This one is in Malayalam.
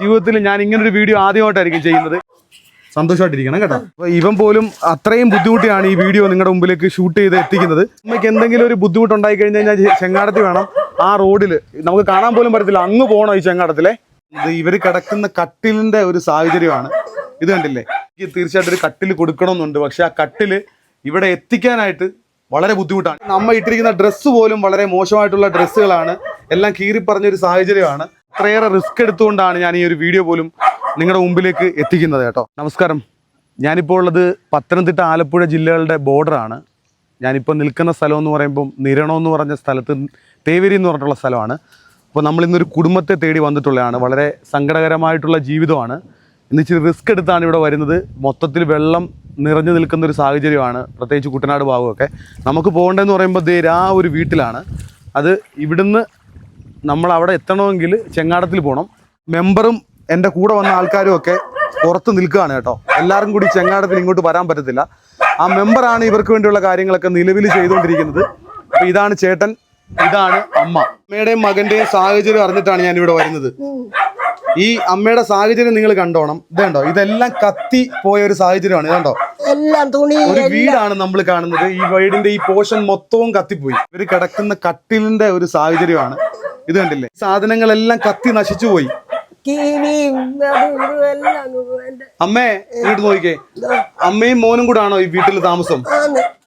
ജീവിതത്തിൽ ഞാൻ ഇങ്ങനൊരു വീഡിയോ ആദ്യമായിട്ടായിരിക്കും ചെയ്യുന്നത്. സന്തോഷമായിട്ടിരിക്കണം കേട്ടോ. അപ്പോൾ ഇവൻ പോലും അത്രയും ബുദ്ധിമുട്ടിയാണ് ഈ വീഡിയോ നിങ്ങളുടെ മുമ്പിലേക്ക് ഷൂട്ട് ചെയ്ത് എത്തിക്കുന്നത്. നമുക്ക് എന്തെങ്കിലും ഒരു ബുദ്ധിമുട്ടുണ്ടായി കഴിഞ്ഞ് കഴിഞ്ഞാൽ ചെങ്ങാടത്തിൽ വേണം ആ റോഡിൽ നമുക്ക് കാണാൻ പോലും പറ്റത്തില്ല, അങ്ങ് പോകണോ ഈ ചെങ്ങാടത്തിലെ. ഇത് ഇവർ കിടക്കുന്ന കട്ടിലിൻ്റെ ഒരു സാഹചര്യമാണ് ഇത്. കണ്ടില്ലേ, എനിക്ക് തീർച്ചയായിട്ടും ഒരു കട്ടിൽ കൊടുക്കണമെന്നുണ്ട്. പക്ഷെ ആ കട്ടിൽ ഇവിടെ എത്തിക്കാനായിട്ട് വളരെ ബുദ്ധിമുട്ടാണ്. നമ്മ ഇട്ടിരിക്കുന്ന ഡ്രസ്സ് പോലും വളരെ മോശമായിട്ടുള്ള ഡ്രസ്സുകളാണ്, എല്ലാം കീറിപ്പറഞ്ഞൊരു സാഹചര്യമാണ്. അത്രയേറെ റിസ്ക് എടുത്തുകൊണ്ടാണ് ഞാൻ ഈ ഒരു വീഡിയോ പോലും നിങ്ങളുടെ മുമ്പിലേക്ക് എത്തിക്കുന്നത് കേട്ടോ. നമസ്കാരം, ഞാനിപ്പോൾ ഉള്ളത് പത്തനംതിട്ട ആലപ്പുഴ ജില്ലകളുടെ ബോർഡറാണ്. ഞാനിപ്പോൾ നിൽക്കുന്ന സ്ഥലം എന്ന് പറയുമ്പം നിരണം എന്ന് പറഞ്ഞ സ്ഥലത്ത് തേവരി എന്ന് പറഞ്ഞിട്ടുള്ള സ്ഥലമാണ്. അപ്പോൾ നമ്മളിന്നൊരു കുടുംബത്തെ തേടി വന്നിട്ടുള്ളതാണ്. വളരെ സങ്കടകരമായിട്ടുള്ള ജീവിതമാണ്. ഇന്നിച്ചിരി റിസ്ക് എടുത്താണ് ഇവിടെ വരുന്നത്. മൊത്തത്തിൽ വെള്ളം നിറഞ്ഞു നിൽക്കുന്നൊരു സാഹചര്യമാണ്, പ്രത്യേകിച്ച് കുട്ടനാട് ഭാഗമൊക്കെ. നമുക്ക് പോകേണ്ടതെന്ന് പറയുമ്പോൾ ആ ഒരു വീട്ടിലാണ്. അത് ഇവിടുന്ന് നമ്മൾ അവിടെ എത്തണമെങ്കിൽ ചെങ്ങാടത്തിൽ പോകണം. മെമ്പറും എൻ്റെ കൂടെ വന്ന ആൾക്കാരും ഒക്കെ പുറത്ത് നിൽക്കുകയാണ് കേട്ടോ. എല്ലാവരും കൂടി ചെങ്ങാടത്തിൽ ഇങ്ങോട്ട് വരാൻ പറ്റത്തില്ല. ആ മെമ്പറാണ് ഇവർക്ക് വേണ്ടിയുള്ള കാര്യങ്ങളൊക്കെ നിലവിൽ ചെയ്തുകൊണ്ടിരിക്കുന്നത്. അപ്പോൾ ഇതാണ് ചേട്ടൻ, ഇതാണ് അമ്മ. അമ്മയുടെയും മകൻ്റെയും സാഹചര്യം അറിഞ്ഞിട്ടാണ് ഞാനിവിടെ വരുന്നത്. ഈ അമ്മയുടെ സാഹചര്യം നിങ്ങൾ കണ്ടോണം. ഇതുണ്ടോ, ഇതെല്ലാം കത്തി പോയ ഒരു സാഹചര്യമാണ്. ഇതുണ്ടോ, ഒരു വീടാണ് നമ്മൾ കാണുന്നത്. ഈ വീടിന്റെ ഈ പോർഷൻ മൊത്തവും കത്തിപ്പോയി. ഇവർ കിടക്കുന്ന കട്ടിലിന്റെ ഒരു സാഹചര്യമാണ് ഇത്. കണ്ടില്ലേ, സാധനങ്ങളെല്ലാം കത്തി നശിച്ചു പോയി. അമ്മേ, വീട് നോക്കിക്കേ, അമ്മയും മോനും കൂടെ ആണോ ഈ വീട്ടിൽ താമസം?